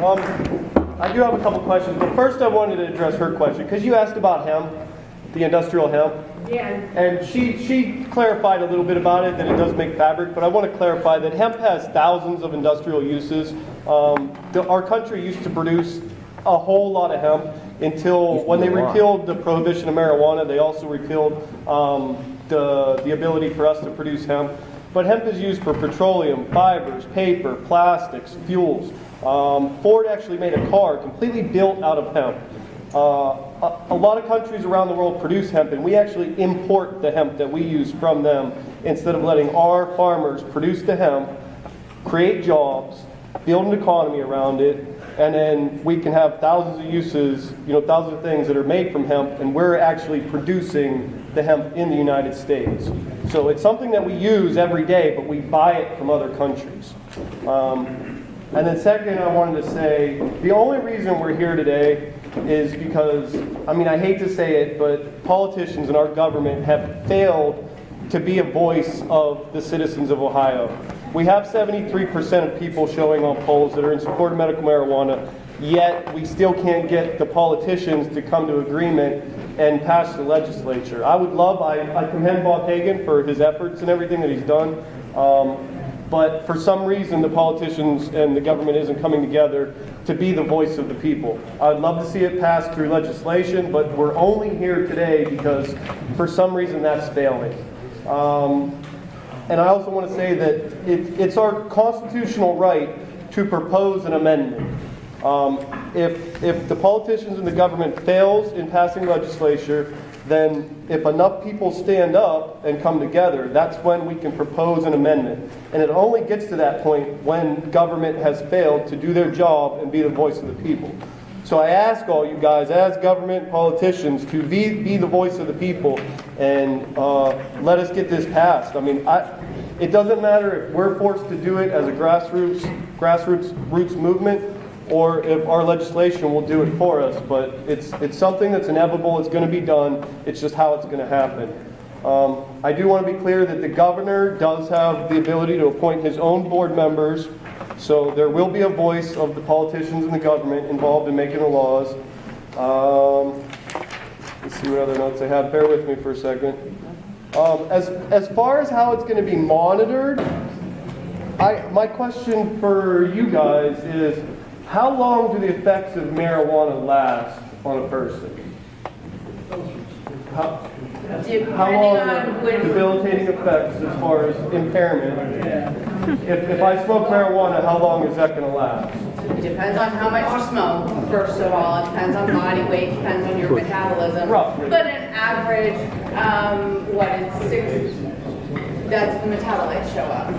I do have a couple questions, but first I wanted to address her question, because you asked about hemp, the industrial hemp. Yeah. And she clarified a little bit about it, that it does make fabric, but I want to clarify that hemp has thousands of industrial uses. Our country used to produce a whole lot of hemp until when they repealed the prohibition of marijuana, they also repealed the ability for us to produce hemp. But hemp is used for petroleum, fibers, paper, plastics, fuels. Ford actually made a car completely built out of hemp. A lot of countries around the world produce hemp, and we actually import the hemp that we use from them instead of letting our farmers produce the hemp, create jobs, build an economy around it, and then we can have thousands of uses, thousands of things that are made from hemp, and we're actually producing the hemp in the United States. So it's something that we use every day, but we buy it from other countries. And then second, I wanted to say, the only reason we're here today is because, I hate to say it, but politicians in our government have failed to be a voice of the citizens of Ohio. We have 73% of people showing on polls that are in support of medical marijuana, yet we still can't get the politicians to come to agreement and pass the legislature. I commend Bob Hagan for his efforts and everything that he's done. But for some reason, the politicians and the government isn't coming together to be the voice of the people. I'd love to see it pass through legislation, but we're only here today because for some reason that's failing. And I also want to say that it's our constitutional right to propose an amendment. If the politicians and the government fails in passing legislation, then if enough people stand up and come together, that's when we can propose an amendment. And it only gets to that point when government has failed to do their job and be the voice of the people. So I ask all you guys, as government politicians, to be the voice of the people and let us get this passed. It doesn't matter if we're forced to do it as a grassroots movement, or if our legislation will do it for us, but it's something that's inevitable. It's going to be done. It's just how it's going to happen. I do want to be clear that the governor does have the ability to appoint his own board members, so there will be a voice of the politicians and the government involved in making the laws. Let's see what other notes I have. Bear with me for a second. As far as how it's going to be monitored, my question for you guys is, how long do the effects of marijuana last on a person? How long are debilitating effects as far as impairment? If I smoke marijuana, how long is that going to last? It depends on how much you smoke, first of all. It depends on body weight, depends on your metabolism. Roughly. But an average, that's the metabolites show up.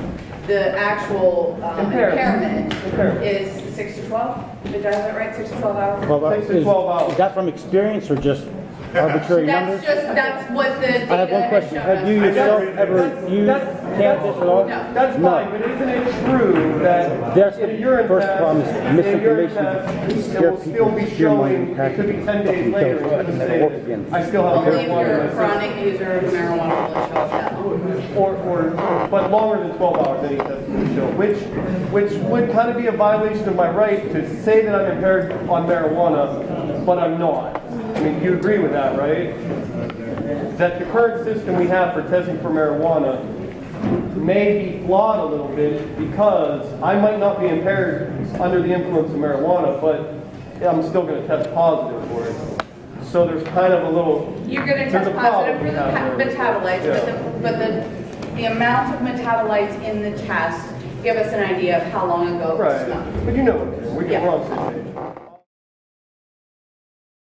The actual impairment is 6 to 12. If it does it right, 6 to 12 hours. 6 to 12 hours. Is that from experience or just arbitrary numbers? That's what the data I have one question. Have you yourself ever used cannabis at all? No. That's fine, but isn't it true that That's in a urine first test, problem is misinformation. it will still be showing, it could be 10 days later, it's going to say, I still have Only if you're marijuana. a chronic user of marijuana will it show up that long. But longer than 12 hours, any test will show, which would kind of be a violation of my right to say that I'm impaired on marijuana, but I'm not. You agree with that, right? That the current system we have for testing for marijuana may be flawed a little bit because I might not be impaired under the influence of marijuana, but I'm still going to test positive for it. So there's kind of a little... You're going to test positive for the metabolites, yeah. but the amount of metabolites in the test give us an idea of how long ago it was smoked. But you know what I'm saying. We're on the same page.